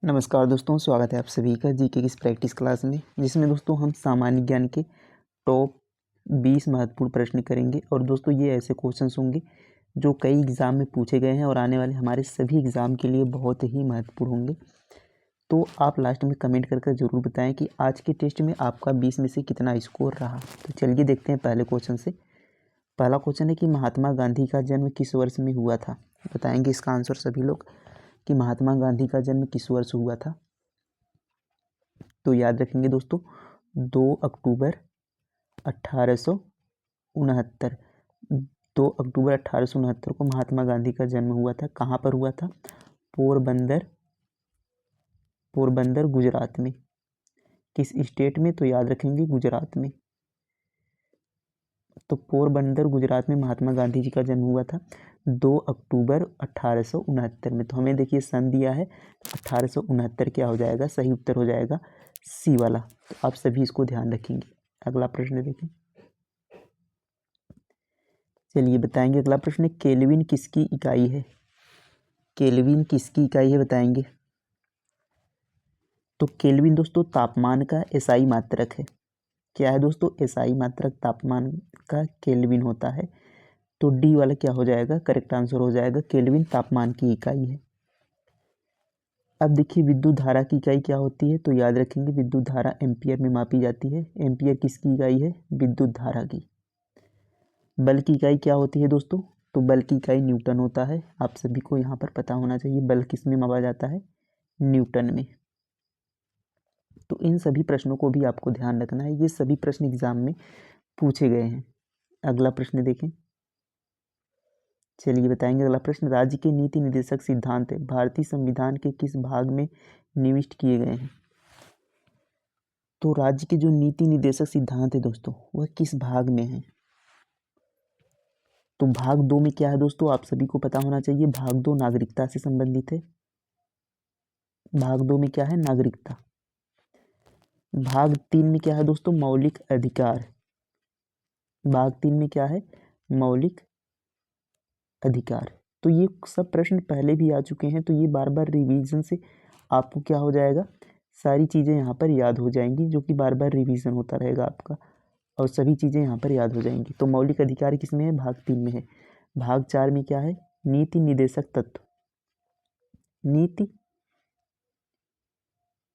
नमस्कार दोस्तों, स्वागत है आप सभी का जीके की इस प्रैक्टिस क्लास में, जिसमें दोस्तों हम सामान्य ज्ञान के टॉप 20 महत्वपूर्ण प्रश्न करेंगे। और दोस्तों ये ऐसे क्वेश्चंस होंगे जो कई एग्ज़ाम में पूछे गए हैं और आने वाले हमारे सभी एग्ज़ाम के लिए बहुत ही महत्वपूर्ण होंगे। तो आप लास्ट में कमेंट कर ज़रूर बताएं कि आज के टेस्ट में आपका 20 में से कितना स्कोर रहा। तो चलिए देखते हैं पहले क्वेश्चन से। पहला क्वेश्चन है कि महात्मा गांधी का जन्म किस वर्ष में हुआ था। बताएंगे इसका आंसर सभी लोग कि महात्मा गांधी का जन्म किस वर्ष हुआ था। तो याद रखेंगे दोस्तों 2 अक्टूबर 1869। 2 अक्टूबर 1869 को महात्मा गांधी का जन्म हुआ था। कहाँ पर हुआ था? पोरबंदर गुजरात में। किस स्टेट में? तो याद रखेंगे गुजरात में। तो पोरबंदर गुजरात में महात्मा गांधी जी का जन्म हुआ था 2 अक्टूबर 1869 में। तो हमें देखिए सन दिया है 1869, क्या हो जाएगा? सही उत्तर हो जाएगा सी वाला। तो आप सभी इसको ध्यान रखेंगे। अगला प्रश्न देखें। चलिए बताएंगे अगला प्रश्न, केल्विन किसकी इकाई है? केल्विन किसकी इकाई है बताएंगे। तो केल्विन दोस्तों तापमान का एसआई मात्रक है। क्या है दोस्तों? एसआई मात्रक तापमान का केल्विन होता है। तो डी वाला क्या हो जाएगा? करेक्ट आंसर हो जाएगा। केल्विन तापमान की इकाई है। अब देखिए विद्युत धारा की इकाई क्या होती है। तो याद रखेंगे विद्युत धारा एम्पियर में मापी जाती है। एम्पियर किसकी इकाई है? विद्युत धारा की। बल की इकाई क्या होती है दोस्तों? तो बल की इकाई न्यूटन होता है। आप सभी को यहाँ पर पता होना चाहिए बल किस में मापा जाता है? न्यूटन में। तो इन सभी प्रश्नों को भी आपको ध्यान रखना है, ये सभी प्रश्न एग्जाम में पूछे गए हैं। अगला प्रश्न देखें। चलिए बताएंगे अगला प्रश्न, राज्य के नीति निर्देशक सिद्धांत भारतीय संविधान के किस भाग में निविष्ट किए गए हैं? तो राज्य के जो नीति निर्देशक सिद्धांत है दोस्तों वह किस भाग में है? तो भाग 2 में क्या है दोस्तों? आप सभी को पता होना चाहिए। भाग 2 नागरिकता से संबंधित है। भाग 2 में क्या है? नागरिकता। भाग 3 में क्या है दोस्तों? मौलिक अधिकार। भाग 3 में क्या है? मौलिक अधिकार। तो ये सब प्रश्न पहले भी आ चुके हैं, तो ये बार बार रिवीजन से आपको क्या हो जाएगा? सारी चीज़ें यहाँ पर याद हो जाएंगी, जो कि बार बार रिवीजन होता रहेगा आपका, और सभी चीज़ें यहाँ पर याद हो जाएंगी। तो मौलिक अधिकार किस में है? भाग 3 में है। भाग 4 में क्या है? नीति निर्देशक तत्व।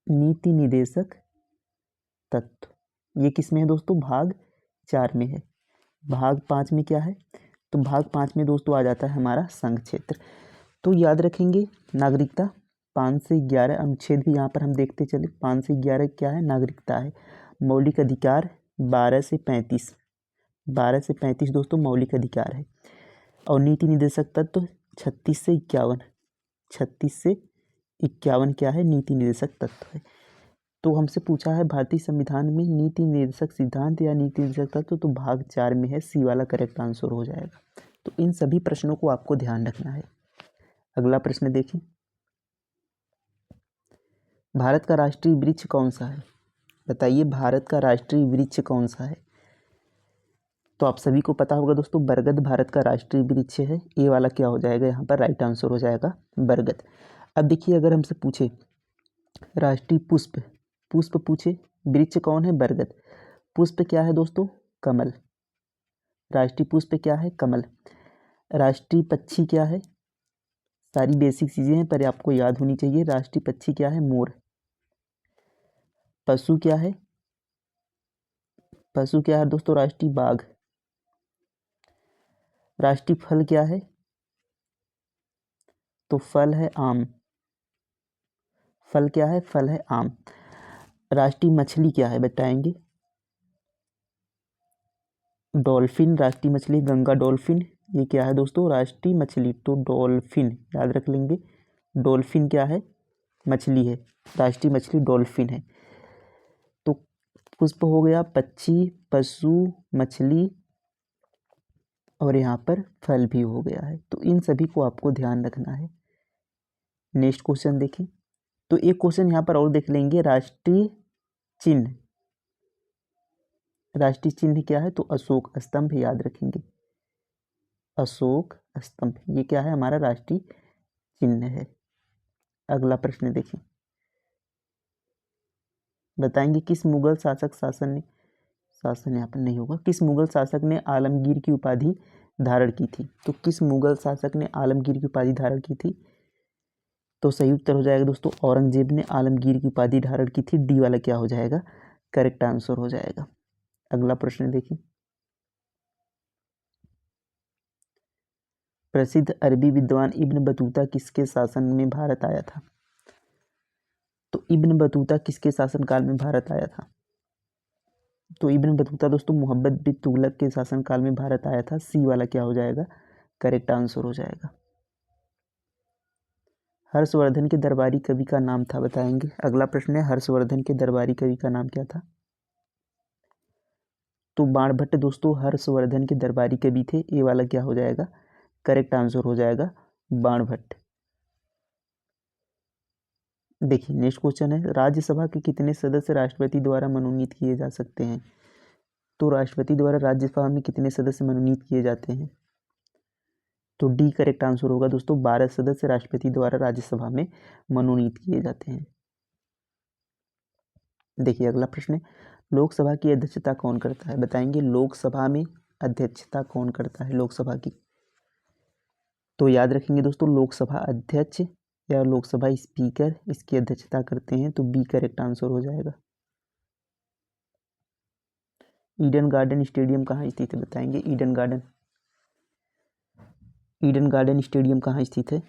नीति निर्देशक तत्व ये किस में है दोस्तों? भाग 4 में है। भाग 5 में क्या है? तो भाग 5 में दोस्तों आ जाता है हमारा संघ क्षेत्र। तो याद रखेंगे नागरिकता 5 से 11 अनुच्छेद भी यहाँ पर हम देखते चले। 5 से 11 क्या है? नागरिकता है। मौलिक अधिकार 12 से 35। 12 से 35 दोस्तों मौलिक अधिकार है। और नीति निर्देशक तत्व 36 से 51। 36 से 51 क्या है? नीति निर्देशक तत्व है। तो हमसे पूछा है भारतीय संविधान में नीति निर्देशक सिद्धांत या नीति निर्देशक तत्व, तो भाग 4 में है। सी वाला करेक्ट आंसर हो जाएगा। तो इन सभी प्रश्नों को आपको ध्यान रखना है। अगला प्रश्न देखिए, भारत का राष्ट्रीय वृक्ष कौन सा है? बताइए भारत का राष्ट्रीय वृक्ष कौन सा है? तो आप सभी को पता होगा दोस्तों बरगद भारत का राष्ट्रीय वृक्ष है। ये वाला क्या हो जाएगा? यहाँ पर राइट आंसर हो जाएगा बरगद। अब देखिए अगर हमसे पूछे राष्ट्रीय पुष्प पूछे, वृक्ष कौन है? बरगद। पुष्प क्या है दोस्तों? कमल। राष्ट्रीय पुष्प क्या है? कमल। राष्ट्रीय पक्षी क्या है? सारी बेसिक चीज़ें हैं पर आपको याद होनी चाहिए। राष्ट्रीय पक्षी क्या है? मोर। पशु क्या है? पशु क्या है दोस्तों? राष्ट्रीय बाघ। राष्ट्रीय फल क्या है? तो फल है आम। फल क्या है? फल है आम। राष्ट्रीय मछली क्या है बताएंगे? डॉल्फिन। राष्ट्रीय मछली गंगा डॉल्फिन। ये क्या है दोस्तों? राष्ट्रीय मछली। तो डॉल्फिन याद रख लेंगे। डॉल्फिन क्या है? मछली है। राष्ट्रीय मछली डॉल्फिन है। तो पुष्प हो गया, पक्षी, पशु, मछली, और यहाँ पर फल भी हो गया है। तो इन सभी को आपको ध्यान रखना है। नेक्स्ट क्वेश्चन देखिए। तो एक क्वेश्चन यहाँ पर और देख लेंगे, राष्ट्रीय चिन्ह। राष्ट्रीय चिन्ह क्या है? तो अशोक स्तंभ याद रखेंगे। अशोक स्तंभ ये क्या है? हमारा राष्ट्रीय चिन्ह है। अगला प्रश्न देखिए। बताएंगे किस मुगल शासन यहाँ पर नहीं होगा, किस मुगल शासक ने आलमगीर की उपाधि धारण की थी। तो किस मुगल शासक ने आलमगीर की उपाधि धारण की थी, तो सही उत्तर हो जाएगा दोस्तों औरंगजेब ने आलमगीर की उपाधि धारण की थी। डी वाला क्या हो जाएगा, करेक्ट आंसर हो जाएगा। अगला प्रश्न देखिए, प्रसिद्ध अरबी विद्वान इब्न बतूता किसके शासन में भारत आया था। तो इब्न बतूता किसके शासनकाल में भारत आया था। तो इब्न बतूता दोस्तों मोहम्मद बिन तुगलक के शासनकाल में भारत आया था। सी वाला क्या हो जाएगा, करेक्ट आंसर हो जाएगा। हर्षवर्धन के दरबारी कवि का नाम था, बताएंगे। अगला प्रश्न है, हर्षवर्धन के दरबारी कवि का नाम क्या था। तो बाणभट्ट दोस्तों हर्षवर्धन के दरबारी कवि थे। ए वाला क्या हो जाएगा, करेक्ट आंसर हो जाएगा बाणभट्ट। देखिए नेक्स्ट क्वेश्चन है, राज्यसभा के कितने सदस्य राष्ट्रपति द्वारा मनोनीत किए जा सकते हैं। तो राष्ट्रपति द्वारा राज्यसभा में कितने सदस्य मनोनीत किए जाते हैं। तो डी करेक्ट आंसर होगा दोस्तों 12 सदस्य राष्ट्रपति द्वारा राज्यसभा में मनोनीत किए जाते हैं। देखिए अगला प्रश्न है, लोकसभा की अध्यक्षता कौन करता है, बताएंगे। लोकसभा में अध्यक्षता कौन करता है लोकसभा की। तो याद रखेंगे दोस्तों लोकसभा अध्यक्ष या लोकसभा स्पीकर इसकी अध्यक्षता करते हैं। तो बी करेक्ट आंसर हो जाएगा। ईडन गार्डन स्टेडियम कहाँ स्थित है, बताएंगे। ईडन गार्डन स्टेडियम कहाँ स्थित है।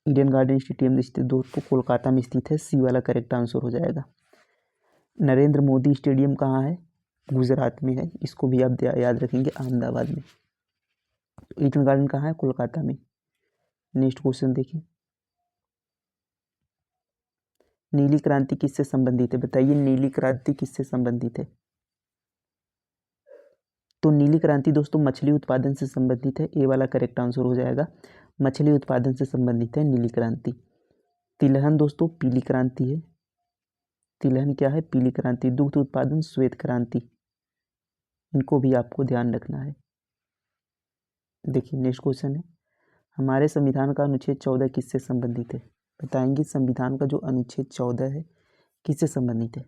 ईडन गार्डन स्टेडियम स्थित दोस्तों कोलकाता में स्थित है। सी वाला करेक्ट आंसर हो जाएगा। नरेंद्र मोदी स्टेडियम कहाँ है, गुजरात में है। इसको भी आप याद रखेंगे, अहमदाबाद में। तो ईडन गार्डन कहाँ है, कोलकाता में। नेक्स्ट क्वेश्चन देखिए, नीली क्रांति किससे संबंधित है, बताइए। नीली क्रांति किससे संबंधित है। तो नीली क्रांति दोस्तों मछली उत्पादन से संबंधित है। ए वाला करेक्ट आंसर हो जाएगा, मछली उत्पादन से संबंधित है नीली क्रांति। तिलहन दोस्तों पीली क्रांति है। तिलहन क्या है, पीली क्रांति। दुग्ध उत्पादन श्वेत क्रांति। इनको भी आपको ध्यान रखना है। देखिए नेक्स्ट क्वेश्चन है, हमारे संविधान का अनुच्छेद 14 किससे संबंधित है, बताएंगे। संविधान का जो अनुच्छेद 14 है किससे संबंधित है।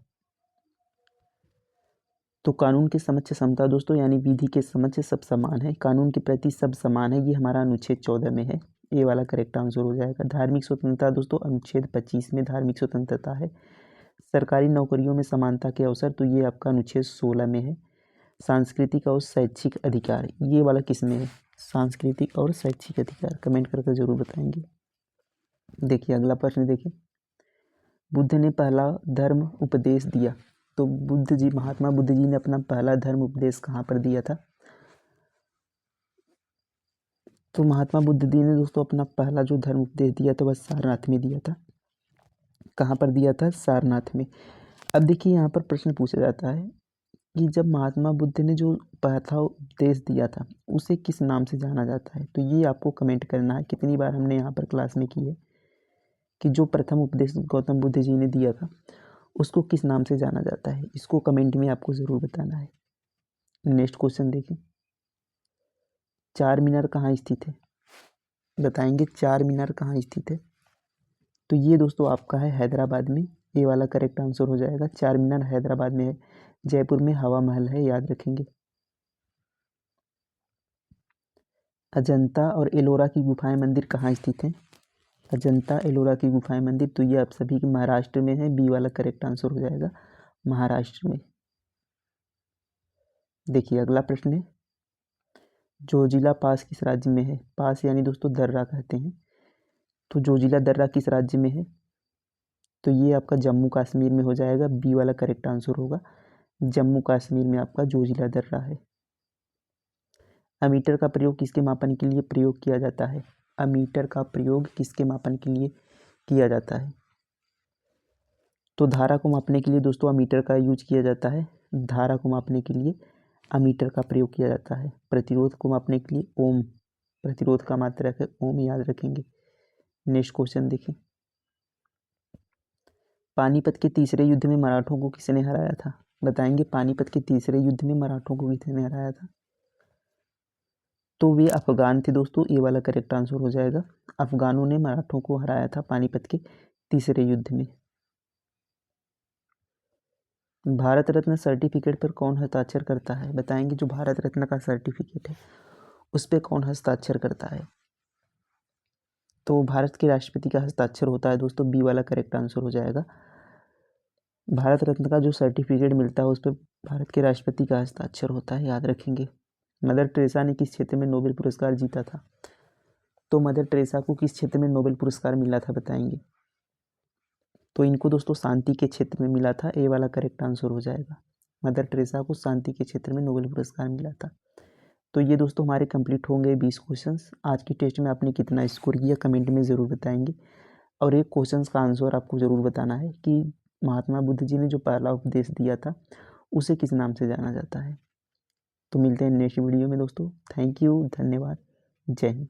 तो कानून के समक्ष समता दोस्तों, यानी विधि के समक्ष सब समान है, कानून के प्रति सब समान है, ये हमारा अनुच्छेद 14 में है। ये वाला करेक्ट आंसर हो जाएगा। धार्मिक स्वतंत्रता दोस्तों अनुच्छेद 25 में धार्मिक स्वतंत्रता है। सरकारी नौकरियों में समानता के अवसर, तो ये आपका अनुच्छेद 16 में है। सांस्कृतिक और शैक्षिक अधिकार, ये वाला किस में है, सांस्कृतिक और शैक्षिक अधिकार। कमेंट करके जरूर बताएंगे। देखिए अगला प्रश्न देखिए, बुद्ध ने पहला धर्म उपदेश दिया। तो महात्मा बुद्ध जी ने अपना पहला धर्म उपदेश कहाँ पर दिया था। तो महात्मा बुद्ध जी ने दोस्तों अपना पहला जो धर्म उपदेश दिया था वह सारनाथ में दिया था। कहाँ पर दिया था, सारनाथ में। अब देखिए यहाँ पर प्रश्न पूछा जाता है कि जब महात्मा बुद्ध ने जो पहला उपदेश दिया था उसे किस नाम से जाना जाता है। तो ये आपको कमेंट करना है। कितनी बार हमने यहाँ पर क्लास में की है कि जो प्रथम उपदेश गौतम बुद्ध जी ने दिया था उसको किस नाम से जाना जाता है, इसको कमेंट में आपको ज़रूर बताना है। नेक्स्ट क्वेश्चन देखिए, चार मीनार कहाँ स्थित है, बताएंगे। चार मीनार कहाँ स्थित है। तो ये दोस्तों आपका है हैदराबाद में। ये वाला करेक्ट आंसर हो जाएगा। चार मीनार हैदराबाद में है। जयपुर में हवा महल है, याद रखेंगे। अजंता और एलोरा की गुफाएं मंदिर कहाँ स्थित हैं। अजंता एलोरा की गुफाएं मंदिर, तो ये आप सभी के महाराष्ट्र में है। बी वाला करेक्ट आंसर हो जाएगा, महाराष्ट्र में। देखिए अगला प्रश्न है, जोजिला पास किस राज्य में है। पास यानी दोस्तों दर्रा कहते हैं। तो जोजिला दर्रा किस राज्य में है। तो ये आपका जम्मू कश्मीर में हो जाएगा। बी वाला करेक्ट आंसर होगा, जम्मू कश्मीर में आपका जोजिला दर्रा है। अमीटर का प्रयोग किसके मापन के लिए प्रयोग किया जाता है। अमीटर का प्रयोग किसके मापन के लिए किया जाता है। तो धारा को मापने के लिए दोस्तों अमीटर का यूज किया जाता है। धारा को मापने के लिए अमीटर का प्रयोग किया जाता है। प्रतिरोध को मापने के लिए ओम, प्रतिरोध का मात्रक है ओम, याद रखेंगे। नेक्स्ट क्वेश्चन देखिए, पानीपत के तीसरे युद्ध में मराठों को किसने हराया था, बताएंगे। पानीपत के तीसरे युद्ध में मराठों को किसने हराया था। तो वे अफगान थे दोस्तों। ये वाला करेक्ट आंसर हो जाएगा, अफगानों ने मराठों को हराया था पानीपत के तीसरे युद्ध में। भारत रत्न सर्टिफिकेट पर कौन हस्ताक्षर करता है? बताएंगे। जो भारत रत्न का सर्टिफिकेट है उस पर कौन हस्ताक्षर करता है? तो भारत के राष्ट्रपति का हस्ताक्षर होता है दोस्तों। बी वाला करेक्ट आंसर हो जाएगा। भारत रत्न का जो सर्टिफिकेट मिलता है उस पर भारत के राष्ट्रपति का हस्ताक्षर होता है, याद रखेंगे। मदर टेरेसा ने किस क्षेत्र में नोबेल पुरस्कार जीता था? तो मदर टेरेसा को किस क्षेत्र में नोबेल पुरस्कार मिला था? बताएंगे। तो इनको दोस्तों शांति के क्षेत्र में मिला था। ए वाला करेक्ट आंसर हो जाएगा। मदर टेरेसा को शांति के क्षेत्र में नोबेल पुरस्कार मिला था। तो ये दोस्तों हमारे कंप्लीट होंगे 20 क्वेश्चंस। आज की टेस्ट में आपने कितना स्कोर किया कमेंट में ज़रूर बताएंगे। और एक क्वेश्चंस का आंसर आपको ज़रूर बताना है कि महात्मा बुद्ध जी ने जो पहला उपदेश दिया था उसे किस नाम से जाना जाता है। तो मिलते हैं नेक्स्ट वीडियो में दोस्तों। थैंक यू, धन्यवाद, जय हिंद।